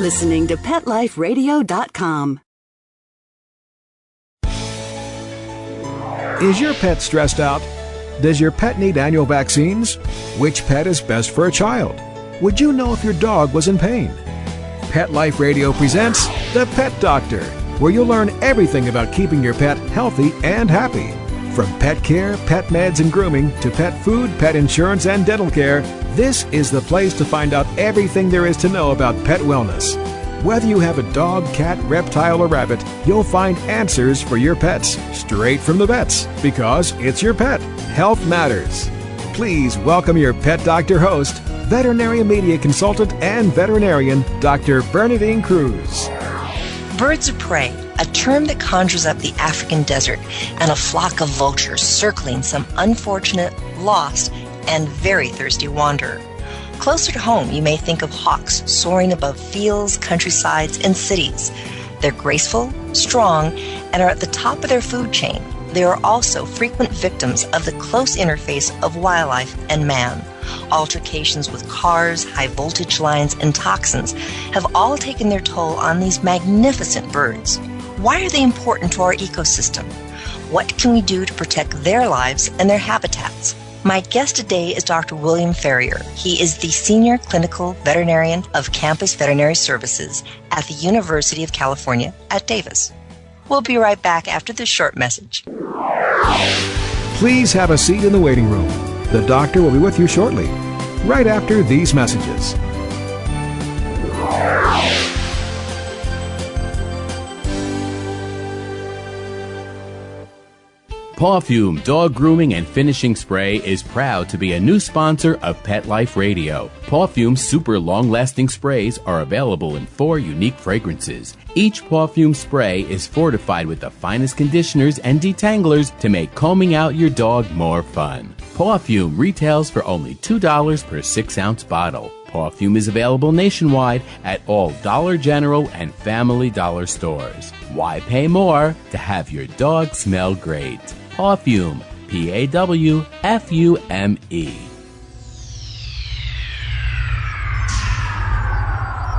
listening to PetLifeRadio.com. Is your pet stressed out? Does your pet need annual vaccines? Which pet is best for a child? Would you know if your dog was in pain? Pet Life Radio presents The Pet Doctor, where you'll learn everything about keeping your pet healthy and happy. From pet care, pet meds and grooming, to pet food, pet insurance, and dental care, this is the place to find out everything there is to know about pet wellness. Whether you have a dog, cat, reptile, or rabbit, you'll find answers for your pets straight from the vets, because it's your pet. Health matters. Please welcome your Pet Doctor host, veterinary media consultant and veterinarian, Dr. Bernadine Cruz. Birds of prey, a term that conjures up the African desert and a flock of vultures circling some unfortunate, lost, and very thirsty wanderer. Closer to home, you may think of hawks soaring above fields, countrysides, and cities. They're graceful, strong, and are at the top of their food chain. They are also frequent victims of the close interface of wildlife and man. Altercations with cars, high voltage lines, and toxins have all taken their toll on these magnificent birds. Why are they important to our ecosystem? What can we do to protect their lives and their habitats? My guest today is Dr. William Ferrier. He is the Senior Clinical Veterinarian of Campus Veterinary Services at the University of California at Davis. We'll be right back after this short message. Please have a seat in the waiting room. The doctor will be with you shortly, right after these messages. Pawfume Dog Grooming and Finishing Spray is proud to be a new sponsor of Pet Life Radio. Pawfume's super long-lasting sprays are available in 4 unique fragrances. Each Pawfume spray is fortified with the finest conditioners and detanglers to make combing out your dog more fun. Pawfume retails for only $2 per 6-ounce bottle. Pawfume is available nationwide at all Dollar General and Family Dollar stores. Why pay more to have your dog smell great? Pawfume, Pawfume.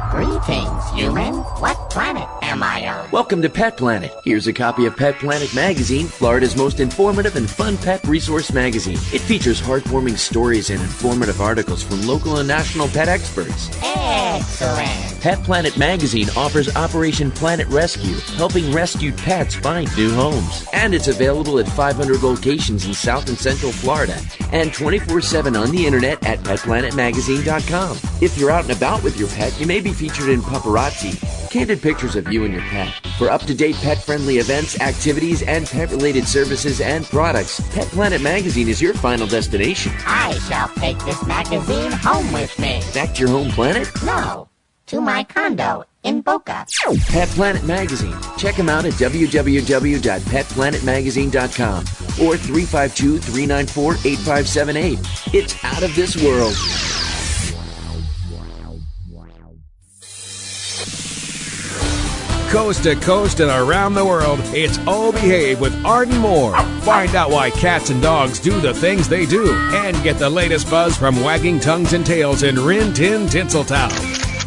Greetings, human. What planet am I on? Welcome to Pet Planet. Here's a copy of Pet Planet magazine, Florida's most informative and fun pet resource magazine. It features heartwarming stories and informative articles from local and national pet experts. Excellent. Pet Planet magazine offers Operation Planet Rescue, helping rescued pets find new homes. And it's available at 500 locations in South and Central Florida and 24/7 on the internet at petplanetmagazine.com. If you're out and about with your pet, you may be featured in Paparazzi, candid pictures of you and your pet. For up-to-date pet-friendly events, activities, and pet-related services and products, Pet Planet magazine is your final destination. I shall take this magazine home with me. Back to your home planet? No, to my condo in Boca. Pet Planet magazine. Check them out at www.petplanetmagazine.com or 352-394-8578. It's out of this world. Coast to coast and around the world, it's Oh Behave with Arden Moore. Find out why cats and dogs do the things they do and get the latest buzz from wagging tongues and tails in Rin Tin Tinseltown.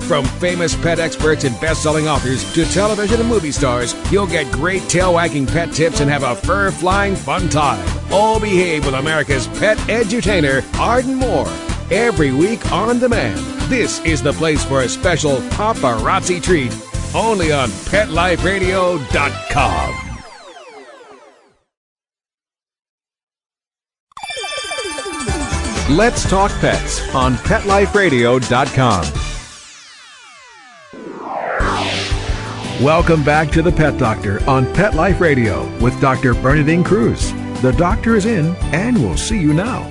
From famous pet experts and best-selling authors to television and movie stars, you'll get great tail-wagging pet tips and have a fur-flying fun time. Oh Behave with America's pet edutainer, Arden Moore. Every week on demand. This is the place for a special paparazzi treat. Only on PetLifeRadio.com. Let's Talk Pets on PetLifeRadio.com. Welcome back to the Pet Doctor on Pet Life Radio with Dr. Bernadine Cruz. The doctor is in, and we'll see you now.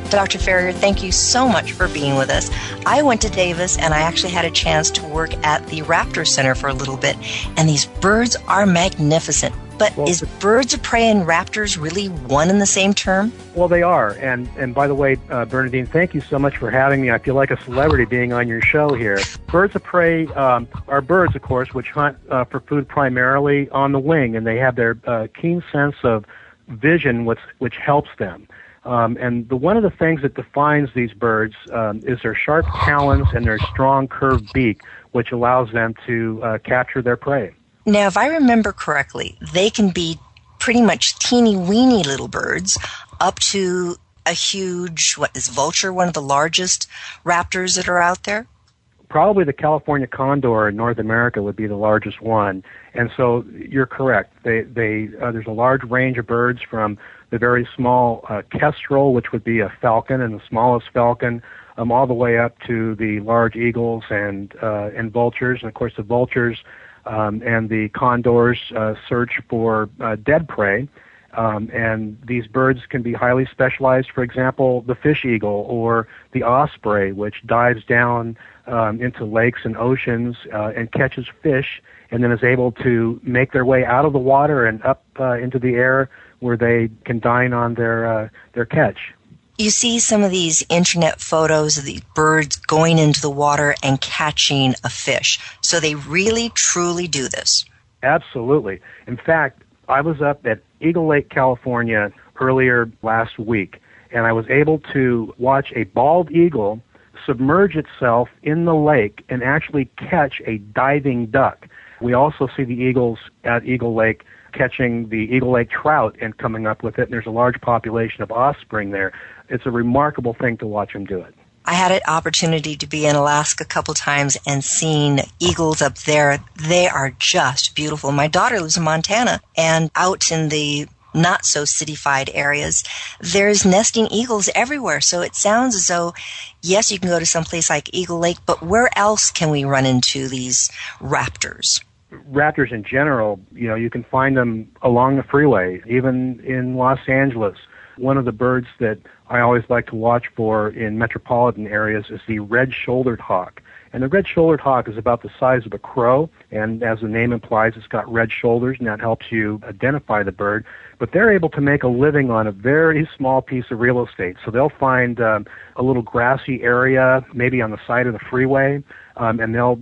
Dr. Ferrier, thank you so much for being with us. I went to Davis, and I actually had a chance to work at the Raptor Center for a little bit, and these birds are magnificent. But is birds of prey and raptors really one and the same term? Well, they are. And by the way, Bernadine, thank you so much for having me. I feel like a celebrity being on your show here. Birds of prey are birds, of course, which hunt for food primarily on the wing, and they have their keen sense of vision, which helps them. And one of the things that defines these birds is their sharp talons and their strong curved beak, which allows them to capture their prey. Now, if I remember correctly, they can be pretty much teeny-weeny little birds up to a huge, vulture, one of the largest raptors that are out there? Probably the California condor in North America would be the largest one. And so you're correct. There's a large range of birds from the very small kestrel, which would be a falcon and the smallest falcon, all the way up to the large eagles and vultures. And, of course, the vultures and the condors search for dead prey. And these birds can be highly specialized. For example, the fish eagle or the osprey, which dives down into lakes and oceans and catches fish, and then is able to make their way out of the water and up into the air where they can dine on their catch. You see some of these internet photos of these birds going into the water and catching a fish. So they really, truly do this. Absolutely. In fact, I was up at Eagle Lake, California earlier last week, and I was able to watch a bald eagle submerge itself in the lake and actually catch a diving duck. We also see the eagles at Eagle Lake catching the Eagle Lake trout and coming up with it, and there's a large population of osprey there. It's a remarkable thing to watch them do it. I had an opportunity to be in Alaska a couple times and seen eagles up there. They are just beautiful. My daughter lives in Montana, and out in the not-so-cityfied areas, there's nesting eagles everywhere. So it sounds as though, yes, you can go to some place like Eagle Lake, but where else can we run into these raptors? Raptors in general, you can find them along the freeway, even in Los Angeles. One of the birds that I always like to watch for in metropolitan areas is the red-shouldered hawk. And the red-shouldered hawk is about the size of a crow, and as the name implies, it's got red shoulders, and that helps you identify the bird. But they're able to make a living on a very small piece of real estate. So they'll find a little grassy area, maybe on the side of the freeway, and they'll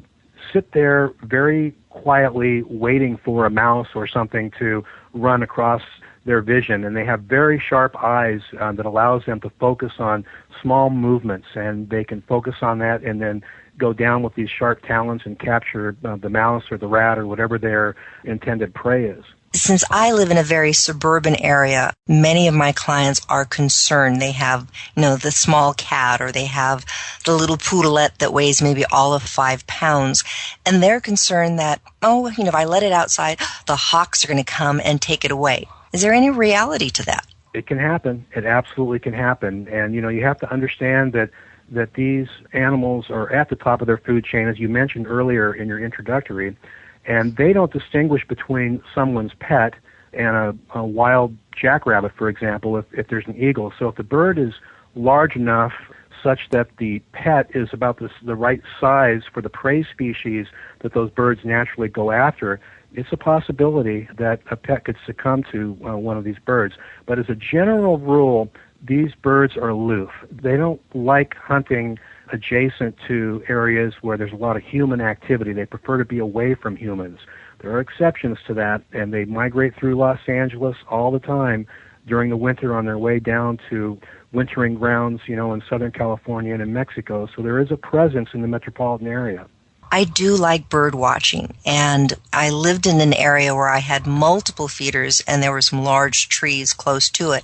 sit there very quietly waiting for a mouse or something to run across their vision, and they have very sharp eyes that allows them to focus on small movements, and they can focus on that and then go down with these sharp talons and capture the mouse or the rat or whatever their intended prey is. Since I live in a very suburban area, many of my clients are concerned. They have, the small cat, or they have the little poodlette that weighs maybe all of 5 pounds. And they're concerned that, if I let it outside, the hawks are going to come and take it away. Is there any reality to that? It can happen. It absolutely can happen. And, you have to understand that these animals are at the top of their food chain, as you mentioned earlier in your introductory, and they don't distinguish between someone's pet and a wild jackrabbit, for example, if there's an eagle. So if the bird is large enough such that the pet is about the right size for the prey species that those birds naturally go after, it's a possibility that a pet could succumb to one of these birds. But as a general rule, these birds are aloof. They don't like hunting adjacent to areas where there's a lot of human activity. They prefer to be away from humans. There are exceptions to that, and they migrate through Los Angeles all the time during the winter on their way down to wintering grounds, in Southern California and in Mexico. So there is a presence in the metropolitan area. I do like bird watching, and I lived in an area where I had multiple feeders and there were some large trees close to it.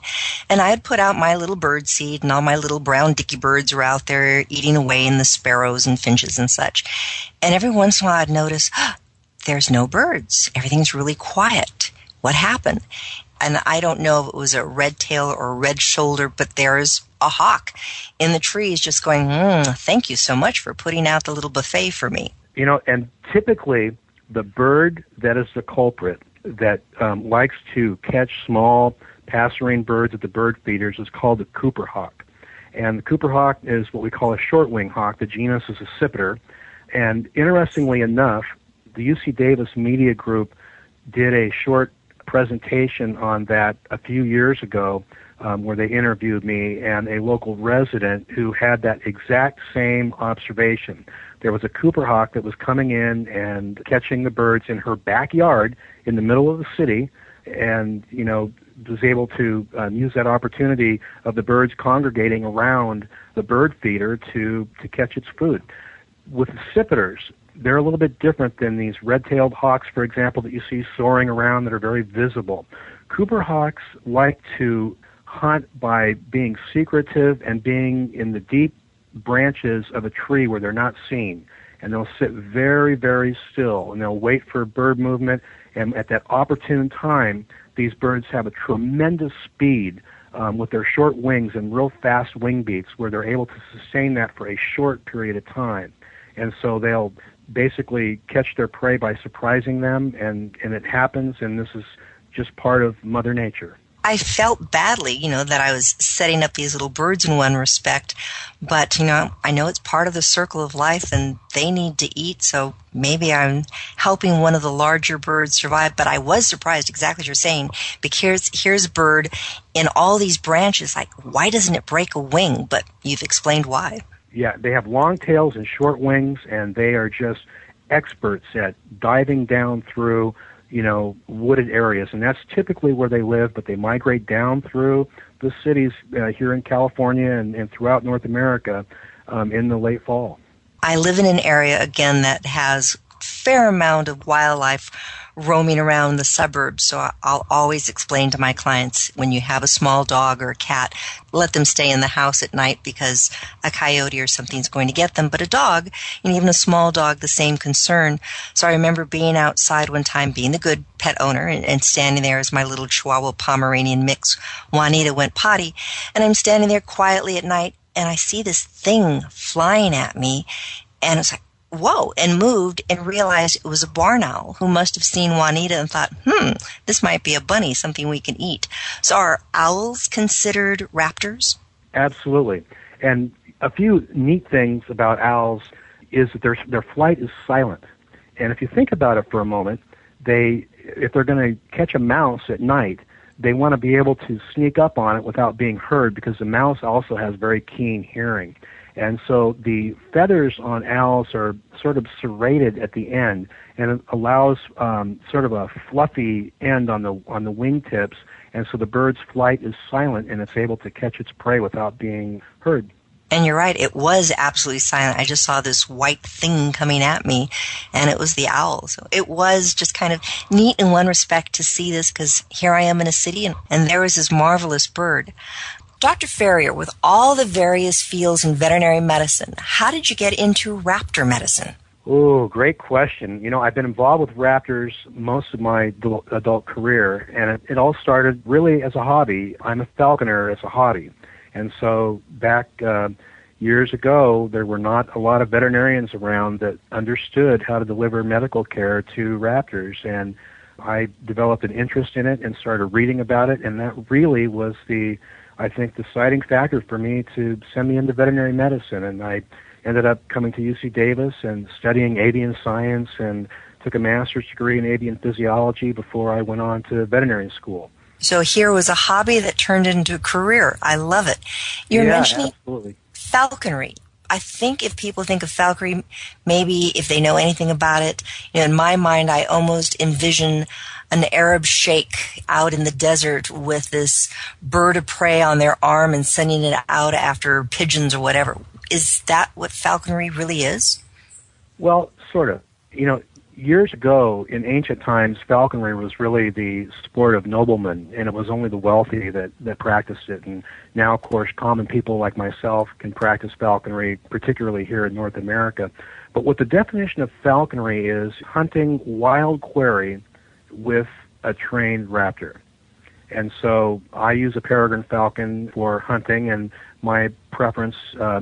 And I had put out my little bird seed, and all my little brown dicky birds were out there eating away, in the sparrows and finches and such. And every once in a while I'd notice, there's no birds. Everything's really quiet. What happened? And I don't know if it was a red tail or a red shoulder, but there's a hawk in the trees just going, thank you so much for putting out the little buffet for me. And typically the bird that is the culprit that likes to catch small passerine birds at the bird feeders is called the Cooper hawk. And the Cooper hawk is what we call a short-wing hawk. The genus is Accipiter. And interestingly enough, the UC Davis Media Group did a short presentation on that a few years ago where they interviewed me and a local resident who had that exact same observation. There was a Cooper hawk that was coming in and catching the birds in her backyard in the middle of the city, and, was able to use that opportunity of the birds congregating around the bird feeder to catch its food. With accipiters, they're a little bit different than these red-tailed hawks, for example, that you see soaring around that are very visible. Cooper hawks like to hunt by being secretive and being in the deep branches of a tree where they're not seen. And they'll sit very, very still, and they'll wait for bird movement. And at that opportune time, these birds have a tremendous speed with their short wings and real fast wing beats where they're able to sustain that for a short period of time. And so they'll basically catch their prey by surprising them, and it happens, and this is just part of Mother Nature. I felt badly, that I was setting up these little birds in one respect, but, I know it's part of the circle of life and they need to eat, so maybe I'm helping one of the larger birds survive. But I was surprised, exactly what you're saying, because here's a bird in all these branches, like, why doesn't it break a wing? But you've explained why. Yeah, they have long tails and short wings, and they are just experts at diving down through wooded areas, and that's typically where they live, but they migrate down through the cities here in California and throughout North America in the late fall. I live in an area, again, that has a fair amount of wildlife roaming around the suburbs, so I'll always explain to my clients, when you have a small dog or a cat, let them stay in the house at night because a coyote or something's going to get them. But a dog, and even a small dog, the same concern. So I remember being outside one time, being the good pet owner, and standing there as my little Chihuahua Pomeranian mix, Juanita, went potty, and I'm standing there quietly at night, and I see this thing flying at me, and it's like, whoa, and moved and realized it was a barn owl who must have seen Juanita and thought, this might be a bunny, something we can eat. So are owls considered raptors? Absolutely. And a few neat things about owls is that their flight is silent. And if you think about it for a moment, if they're going to catch a mouse at night, they want to be able to sneak up on it without being heard, because the mouse also has very keen hearing. And so the feathers on owls are sort of serrated at the end, and it allows sort of a fluffy end on the wingtips, and so the bird's flight is silent, and it's able to catch its prey without being heard. And you're right, it was absolutely silent. I just saw this white thing coming at me, and it was the owl. So it was just kind of neat in one respect to see this, because here I am in a city, and there was this marvelous bird. Dr. Ferrier, with all the various fields in veterinary medicine, how did you get into raptor medicine? Oh, great question. I've been involved with raptors most of my adult career, and it all started really as a hobby. I'm a falconer as a hobby. And so back years ago, there were not a lot of veterinarians around that understood how to deliver medical care to raptors. And I developed an interest in it and started reading about it, and that really was the deciding factor for me to send me into veterinary medicine. And I ended up coming to UC Davis and studying avian science, and took a master's degree in avian physiology before I went on to veterinary school. So here was a hobby that turned into a career. I love it. You're mentioning absolutely. Falconry. I think if people think of falconry, maybe if they know anything about it, in my mind I almost envision an Arab sheikh out in the desert with this bird of prey on their arm and sending it out after pigeons or whatever. Is that what falconry really is? Well, sort of. Years ago, in ancient times, falconry was really the sport of noblemen, and it was only the wealthy that practiced it. And now, of course, common people like myself can practice falconry, particularly here in North America. But what the definition of falconry is hunting wild quarry with a trained raptor. And so I use a peregrine falcon for hunting, and my preference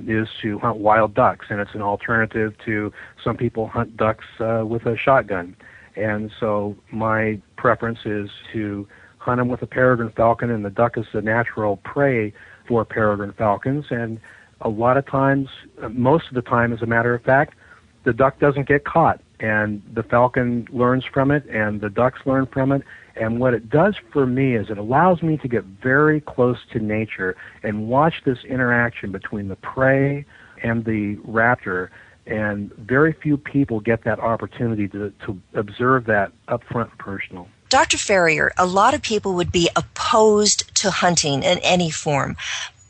is to hunt wild ducks, and it's an alternative to some people hunt ducks with a shotgun. And so my preference is to hunt them with a peregrine falcon, and the duck is the natural prey for peregrine falcons. And a lot of times, most of the time, as a matter of fact, the duck doesn't get caught, and the falcon learns from it, and the ducks learn from it. And what it does for me is it allows me to get very close to nature and watch this interaction between the prey and the raptor. And very few people get that opportunity to observe that up front and personal. Dr. Ferrier, a lot of people would be opposed to hunting in any form.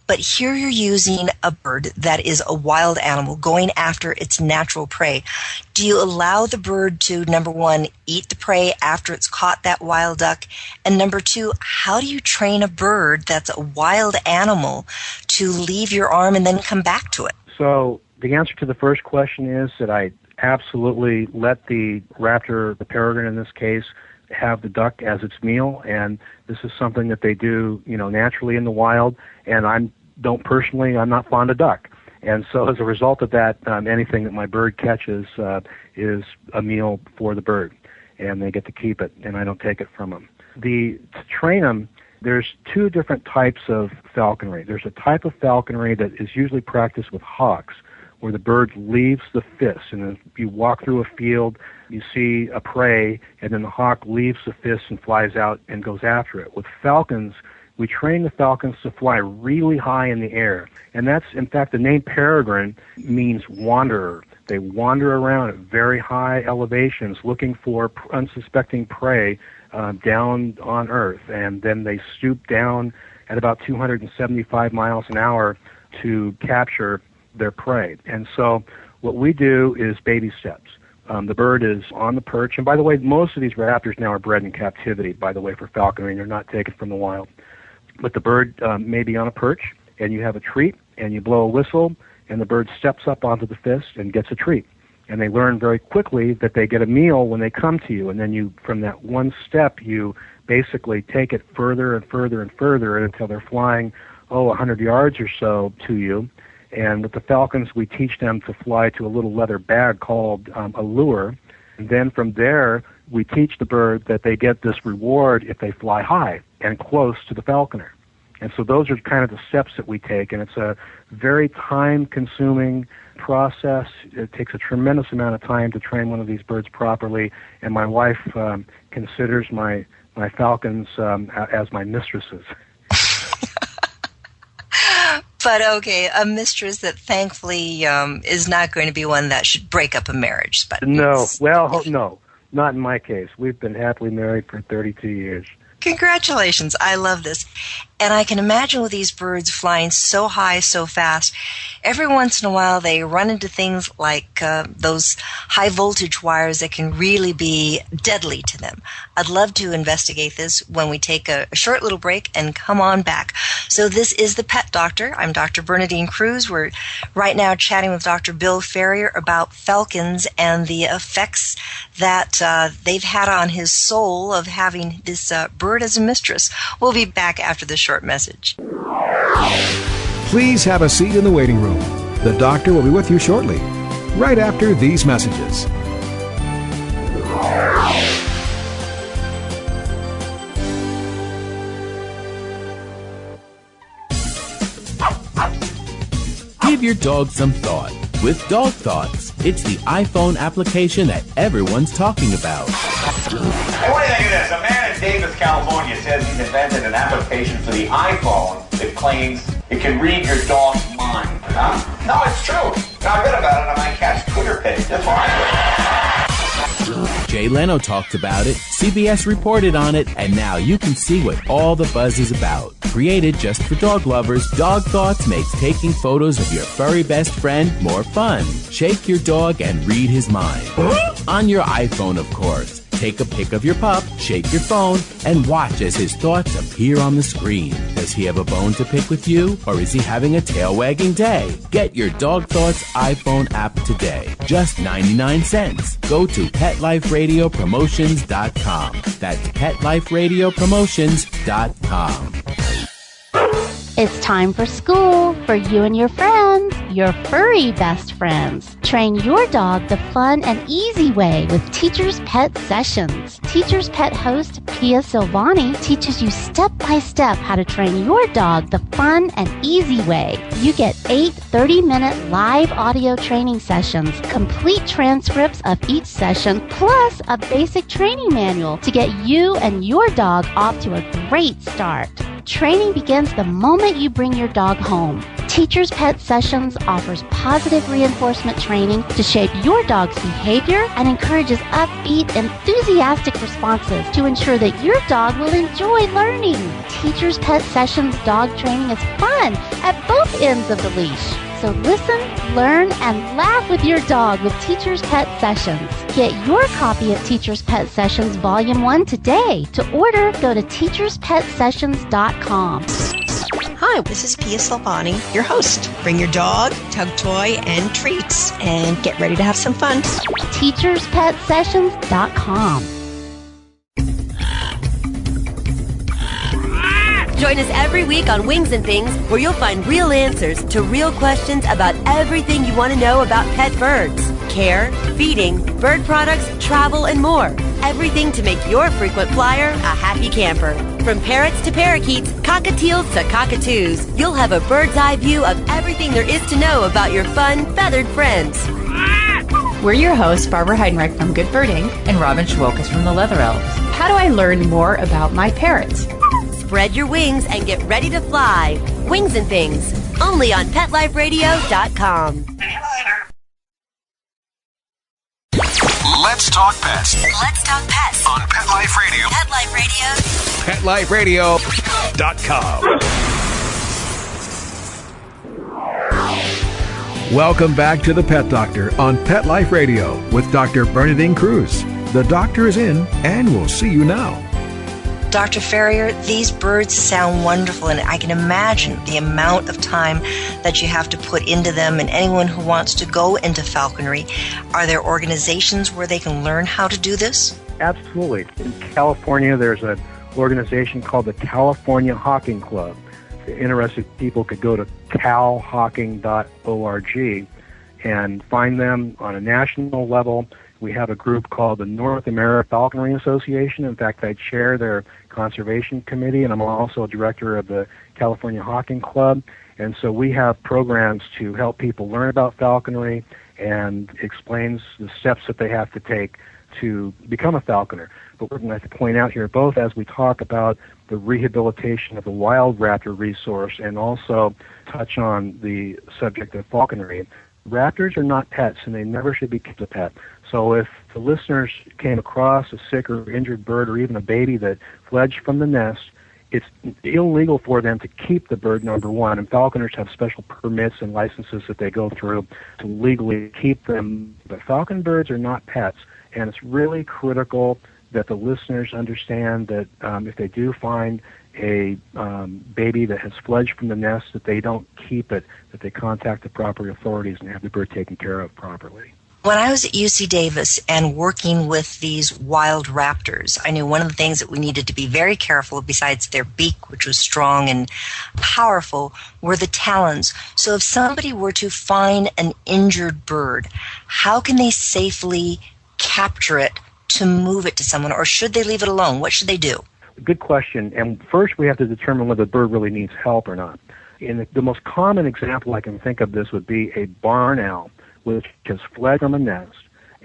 But here you're using a bird that is a wild animal going after its natural prey. Do you allow the bird to, number one, eat the prey after it's caught that wild duck? And number two, how do you train a bird that's a wild animal to leave your arm and then come back to it? So the answer to the first question is that I absolutely let the raptor, the peregrine in this case, have the duck as its meal, and this is something that they do, naturally in the wild. And I'm not fond of duck, and so as a result of that, anything that my bird catches is a meal for the bird, and they get to keep it, and I don't take it from them. To train them, there's two different types of falconry. There's a type of falconry that is usually practiced with hawks, where the bird leaves the fist, and if you walk through a field, you see a prey, and then the hawk leaves the fist and flies out and goes after it. With falcons, we train the falcons to fly really high in the air, and that's, in fact, the name peregrine means wanderer. They wander around at very high elevations looking for unsuspecting prey down on Earth, and then they stoop down at about 275 miles an hour to capture their prey. And so what we do is baby steps. The bird is on the perch, and by the way, most of these raptors now are bred in captivity, by the way, for falconry, and they're not taken from the wild. But the bird may be on a perch, and you have a treat, and you blow a whistle, and the bird steps up onto the fist and gets a treat. And they learn very quickly that they get a meal when they come to you, and then from that one step, you basically take it further and further and further until they're flying, 100 yards or so to you. And with the falcons, we teach them to fly to a little leather bag called a lure. And then from there, we teach the bird that they get this reward if they fly high and close to the falconer. And so those are kind of the steps that we take, and it's a very time-consuming process. It takes a tremendous amount of time to train one of these birds properly, and my wife considers my falcons as my mistresses. But okay, a mistress that thankfully is not going to be one that should break up a marriage. But no, not in my case. We've been happily married for 32 years. Congratulations. I love this. And I can imagine with these birds flying so high, so fast, every once in a while they run into things like those high voltage wires that can really be deadly to them. I'd love to investigate this when we take a short little break and come on back. So this is The Pet Doctor. I'm Dr. Bernadine Cruz. We're right now chatting with Dr. Bill Ferrier about falcons and the effects that they've had on his soul of having this bird as a mistress. We'll be back after this short message. Please have a seat in the waiting room. The doctor will be with you shortly, right after these messages. Give your dog some thought with Dog Thoughts. It's the iPhone application that everyone's talking about. Hey, what do you think of this? A man in Davis, California says he's invented an application for the iPhone that claims it can read your dog's mind. Huh? No, it's true. Now, I read about it on my cat's Twitter page. That's why. Jay Leno talked about it, CBS reported on it, and now you can see what all the buzz is about. Created just for dog lovers, Dog Thoughts makes taking photos of your furry best friend more fun. Shake your dog and read his mind. On your iPhone, of course. Take a pic of your pup, shake your phone, and watch as his thoughts appear on the screen. Does he have a bone to pick with you, or is he having a tail-wagging day? Get your Dog Thoughts iPhone app today. Just 99 cents. Go to PetLifeRadioPromotions.com. That's PetLifeRadioPromotions.com. It's time for school for you and your friends, your furry best friends. Train your dog the fun and easy way with Teacher's Pet Sessions. Teacher's Pet host Pia Silvani teaches you step-by-step how to train your dog the fun and easy way. You get 8 30-minute live audio training sessions, complete transcripts of each session, plus a basic training manual to get you and your dog off to a great start. Training begins the moment you bring your dog home. Teacher's Pet Sessions offers positive reinforcement training to shape your dog's behavior and encourages upbeat, enthusiastic responses to ensure that your dog will enjoy learning. Teacher's Pet Sessions dog training is fun at both ends of the leash. So listen, learn, and laugh with your dog with Teacher's Pet Sessions. Get your copy of Teacher's Pet Sessions Volume 1 today. To order, go to teacherspetsessions.com. Hi, this is Pia Silvani, your host. Bring your dog, tug toy, and treats, and get ready to have some fun. teacherspetsessions.com. Join us every week on Wings and Things, where you'll find real answers to real questions about everything you want to know about pet birds. Care, feeding, bird products, travel, and more. Everything to make your frequent flyer a happy camper. From parrots to parakeets, cockatiels to cockatoos, you'll have a bird's eye view of everything there is to know about your fun, feathered friends. We're your hosts, Barbara Heidenreich from Good Birding and Robin Schwokas from the Leather Elves. How do I learn more about my parrots? Spread your wings and get ready to fly. Wings and Things, only on PetLifeRadio.com. Let's talk pets Let's talk pets on Pet Life Radio. Pet Life Radio. PetLifeRadio.com. Welcome back to the Pet Doctor on Pet Life Radio with Dr. Bernadine Cruz. The doctor is in, and we'll see you now. Dr. Ferrier, these birds sound wonderful, and I can imagine the amount of time that you have to put into them. And anyone who wants to go into falconry, are there organizations where they can learn how to do this? Absolutely. In California, there's an organization called the California Hawking Club. Interested people could go to calhawking.org and find them on a national level. We have a group called the North American Falconry Association. In fact, I chair their conservation committee, and I'm also a director of the California Hawking Club. And so we have programs to help people learn about falconry and explains the steps that they have to take to become a falconer. But we're going to point out here, both as we talk about the rehabilitation of the wild raptor resource and also touch on the subject of falconry, raptors are not pets, and they never should be kept a pet. So if the listeners came across a sick or injured bird or even a baby that fledged from the nest, it's illegal for them to keep the bird, number one. And falconers have special permits and licenses that they go through to legally keep them. But falcon birds are not pets, and it's really critical that the listeners understand that if they do find a baby that has fledged from the nest, that they don't keep it, that they contact the proper authorities and have the bird taken care of properly. When I was at UC Davis and working with these wild raptors, I knew one of the things that we needed to be very careful, besides their beak, which was strong and powerful, were the talons. So if somebody were to find an injured bird, how can they safely capture it to move it to someone, or should they leave it alone? What should they do? Good question. And first we have to determine whether the bird really needs help or not. And the most common example I can think of this would be a barn owl, which has fled from a nest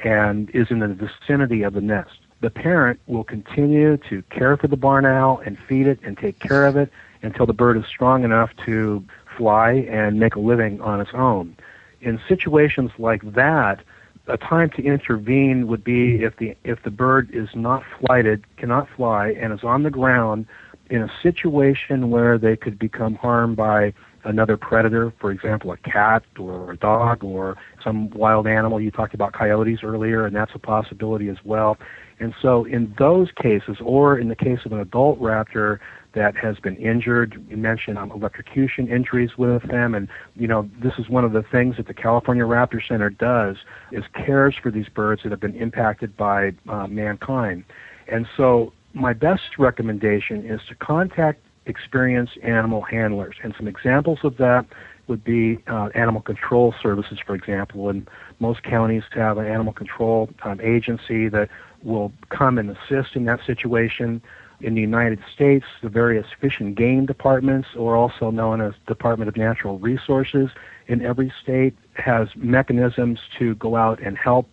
and is in the vicinity of the nest. The parent will continue to care for the barn owl and feed it and take care of it until the bird is strong enough to fly and make a living on its own. In situations like that, a time to intervene would be if the bird is not flighted, cannot fly, and is on the ground in a situation where they could become harmed by another predator, for example, a cat or a dog or some wild animal. You talked about coyotes earlier, and that's a possibility as well. And so in those cases, or in the case of an adult raptor that has been injured, you mentioned electrocution injuries with them, and this is one of the things that the California Raptor Center does, is cares for these birds that have been impacted by mankind. And so my best recommendation is to contact experienced animal handlers. And some examples of that would be animal control services, for example. And most counties have an animal control agency that will come and assist in that situation. In the United States, the various fish and game departments, or also known as Department of Natural Resources, in every state has mechanisms to go out and help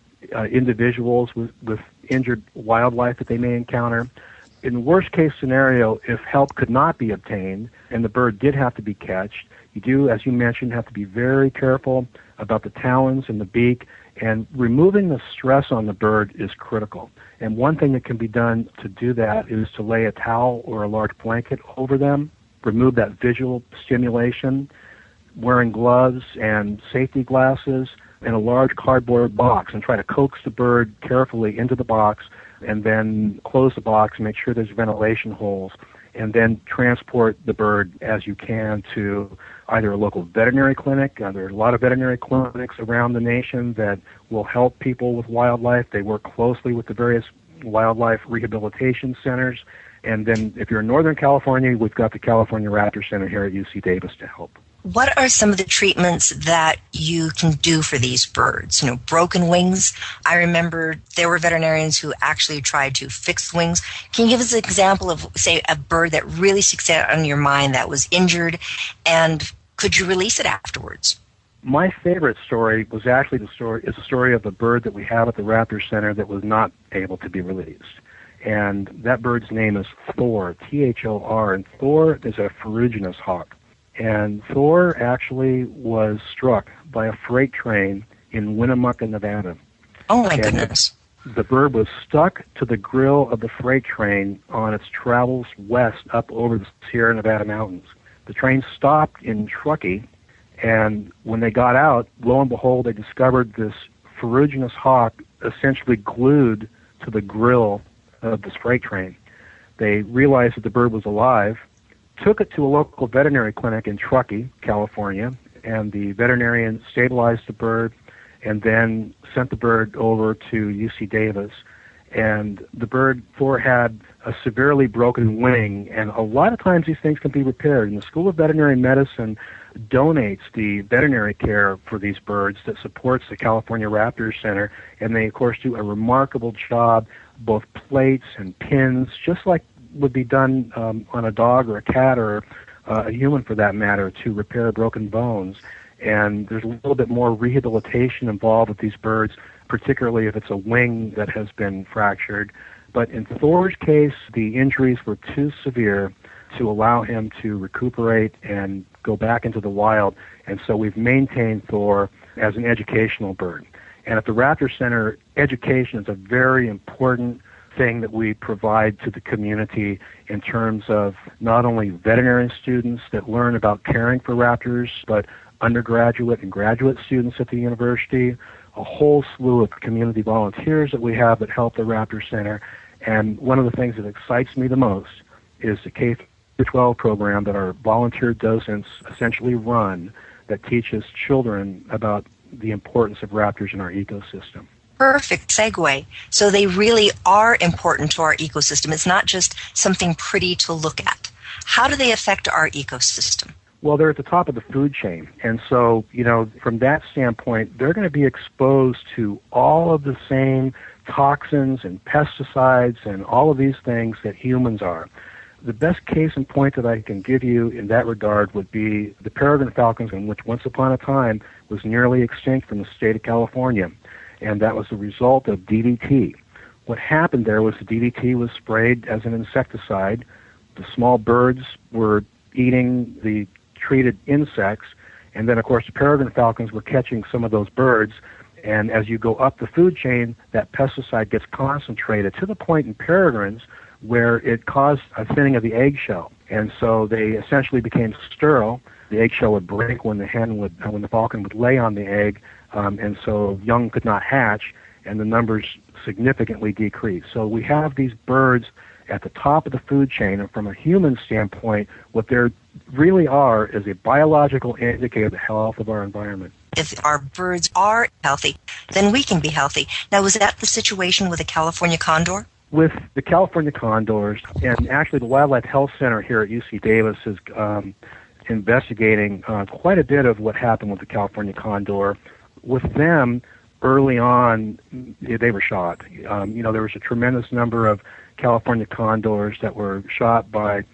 individuals with injured wildlife that they may encounter. In the worst case scenario, if help could not be obtained and the bird did have to be catched, You do, as you mentioned, have to be very careful about the talons and the beak, and removing the stress on the bird is critical. And one thing that can be done to do that is to lay a towel or a large blanket over them, remove that visual stimulation, wearing gloves and safety glasses, and a large cardboard box, and try to coax the bird carefully into the box, and then close the box and make sure there's ventilation holes, and then transport the bird as you can to either a local veterinary clinic. There are a lot of veterinary clinics around the nation that will help people with wildlife. They work closely with the various wildlife rehabilitation centers. And then if you're in Northern California, we've got the California Raptor Center here at UC Davis to help. What are some of the treatments that you can do for these birds? Broken wings. I remember there were veterinarians who actually tried to fix the wings. Can you give us an example of, say, a bird that really sticks out on your mind that was injured, and could you release it afterwards? My favorite story was actually the story of a bird that we have at the Raptor Center that was not able to be released. And that bird's name is Thor, Thor, and Thor is a ferruginous hawk. And Thor actually was struck by a freight train in Winnemucca, Nevada. Oh, my goodness. The bird was stuck to the grill of the freight train on its travels west up over the Sierra Nevada mountains. The train stopped in Truckee, and when they got out, lo and behold, they discovered this ferruginous hawk essentially glued to the grill of this freight train. They realized that the bird was alive, took it to a local veterinary clinic in Truckee, California, and the veterinarian stabilized the bird and then sent the bird over to UC Davis. And the bird, Thor, had a severely broken wing, and a lot of times these things can be repaired. And the School of Veterinary Medicine donates the veterinary care for these birds that supports the California Raptor Center, and they, of course, do a remarkable job, both plates and pins, just like would be done on a dog or a cat or a human for that matter, to repair broken bones. And there's a little bit more rehabilitation involved with these birds, particularly if it's a wing that has been fractured. But in Thor's case, the injuries were too severe to allow him to recuperate and go back into the wild. And so we've maintained Thor as an educational bird. And at the Raptor Center, education is a very important thing that we provide to the community in terms of not only veterinary students that learn about caring for raptors, but undergraduate and graduate students at the university, a whole slew of community volunteers that we have that help the Raptor Center. And one of the things that excites me the most is the K-12 program that our volunteer docents essentially run that teaches children about the importance of raptors in our ecosystem. Perfect segue. So they really are important to our ecosystem. It's not just something pretty to look at. How do they affect our ecosystem? Well, they're at the top of the food chain. And so, from that standpoint, they're going to be exposed to all of the same toxins and pesticides and all of these things that humans are. The best case in point that I can give you in that regard would be the peregrine falcons, which once upon a time was nearly extinct from the state of California. And that was the result of DDT. What happened there was the DDT was sprayed as an insecticide. The small birds were eating the treated insects, and then, of course, the peregrine falcons were catching some of those birds. And as you go up the food chain, that pesticide gets concentrated to the point in peregrines where it caused a thinning of the eggshell. And so they essentially became sterile. The eggshell would break when the falcon would lay on the egg, and so young could not hatch, and the numbers significantly decreased. So we have these birds at the top of the food chain, and from a human standpoint, what they really are is a biological indicator of the health of our environment. If our birds are healthy, then we can be healthy. Now, was that the situation with the California condor? With the California condors, and actually the Wildlife Health Center here at UC Davis is investigating quite a bit of what happened with the California condor. With them, early on, they were shot. There was a tremendous number of California condors that were shot by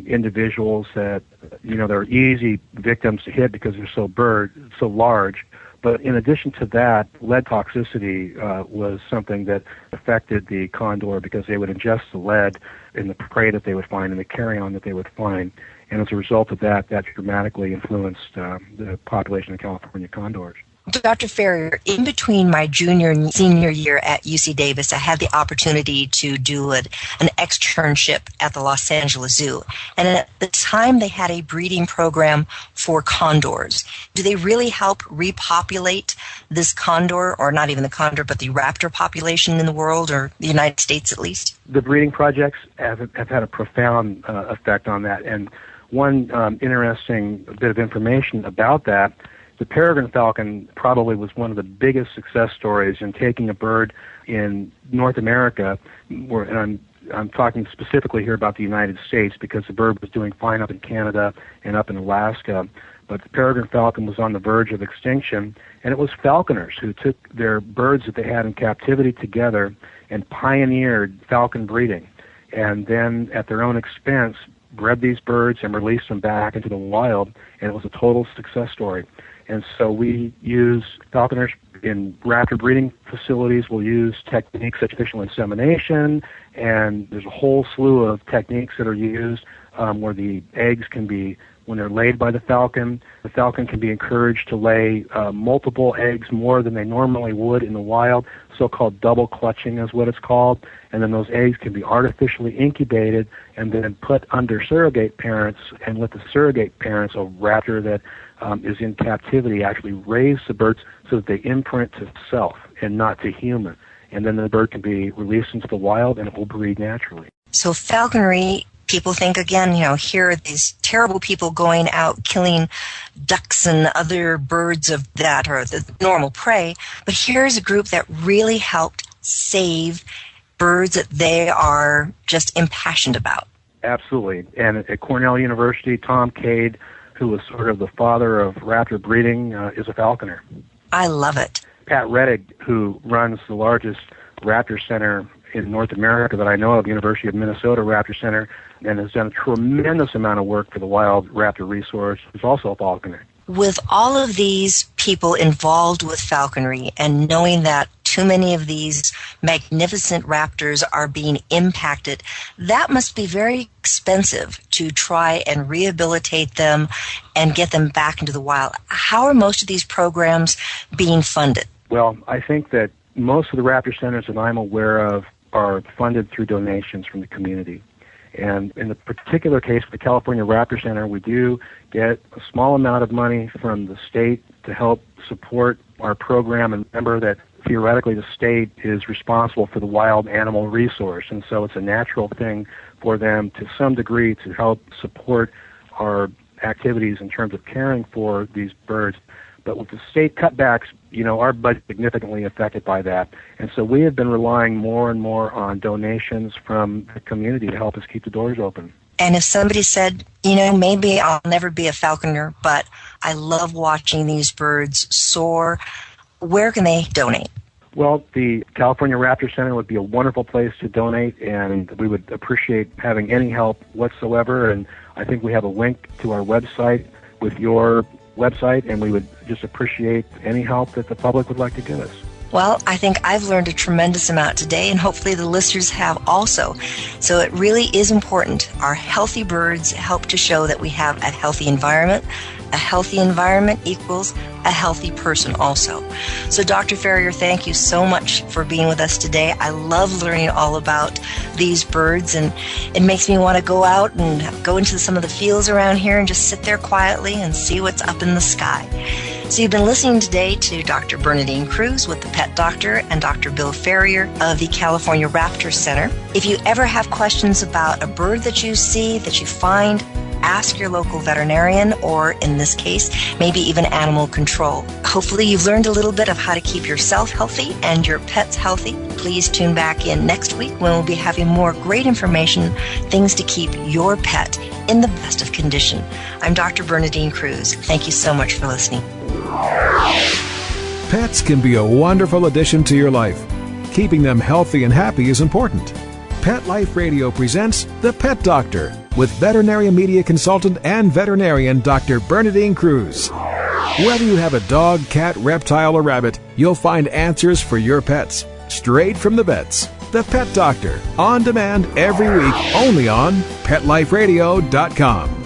individuals that, they're easy victims to hit because they're so large. But in addition to that, lead toxicity was something that affected the condor because they would ingest the lead in the prey that they would find and the carrion that they would find. and as a result of that, that dramatically influenced the population of California condors. Dr. Ferrier, in between my junior and senior year at UC Davis, I had the opportunity to do an externship at the Los Angeles Zoo. And at the time, they had a breeding program for condors. Do they really help repopulate this condor, or not even the condor, but the raptor population in the world, or the United States at least? The breeding projects have had a profound effect on that. And one interesting bit of information about that, the peregrine falcon probably was one of the biggest success stories in taking a bird in North America, and I'm talking specifically here about the United States because the bird was doing fine up in Canada and up in Alaska, but the peregrine falcon was on the verge of extinction, and it was falconers who took their birds that they had in captivity together and pioneered falcon breeding, and then at their own expense bred these birds and released them back into the wild, and it was a total success story. And so we use falconers in raptor breeding facilities. We'll use techniques such as artificial insemination, and there's a whole slew of techniques that are used where the eggs can be, when they're laid by the falcon can be encouraged to lay multiple eggs, more than they normally would in the wild. So-called double clutching is what it's called. And then those eggs can be artificially incubated and then put under surrogate parents, and let the surrogate parents, a raptor that is in captivity, actually raise the birds so that they imprint to self and not to human. And then the bird can be released into the wild and it will breed naturally. So falconry, people think again, here are these terrible people going out killing ducks and other birds of that, or the normal prey. But here's a group that really helped save birds that they are just impassioned about. Absolutely. And at Cornell University, Tom Cade, who was sort of the father of raptor breeding, is a falconer. I love it. Pat Rettig, who runs the largest raptor center in North America that I know of, University of Minnesota Raptor Center, and has done a tremendous amount of work for the wild raptor resource, is also a falconer. With all of these people involved with falconry, and knowing that too many of these magnificent raptors are being impacted, that must be very expensive to try and rehabilitate them and get them back into the wild. How are most of these programs being funded? Well, I think that most of the raptor centers that I'm aware of are funded through donations from the community. And in the particular case of the California Raptor Center, we do get a small amount of money from the state to help support our program. And remember that theoretically the state is responsible for the wild animal resource, and so it's a natural thing for them to some degree to help support our activities in terms of caring for these birds. But with the state cutbacks, our budget is significantly affected by that. And so we have been relying more and more on donations from the community to help us keep the doors open. And if somebody said, maybe I'll never be a falconer, but I love watching these birds soar, where can they donate? Well, the California Raptor Center would be a wonderful place to donate, and we would appreciate having any help whatsoever. And I think we have a link to our website with your website, and we would just appreciate any help that the public would like to give us. Well, I think I've learned a tremendous amount today, and hopefully the listeners have also. So it really is important. Our healthy birds help to show that we have a healthy environment. A healthy environment equals a healthy person also. So Dr. Ferrier, thank you so much for being with us today. I love learning all about these birds, and it makes me want to go out and go into some of the fields around here and just sit there quietly and see what's up in the sky. So you've been listening today to Dr. Bernadine Cruz with the Pet Doctor and Dr. Bill Ferrier of the California Raptor Center. If you ever have questions about a bird that you see, that you find, ask your local veterinarian, or in this case, maybe even animal control. Hopefully you've learned a little bit of how to keep yourself healthy and your pets healthy. Please tune back in next week when we'll be having more great information, things to keep your pet in the best of condition. I'm Dr. Bernadine Cruz. Thank you so much for listening. Pets can be a wonderful addition to your life. Keeping them healthy and happy is important. Pet Life Radio presents The Pet Doctor with veterinary media consultant and veterinarian Dr. Bernadine Cruz. Whether you have a dog, cat, reptile, or rabbit, you'll find answers for your pets straight from the vets. The Pet Doctor, on demand every week, only on PetLifeRadio.com.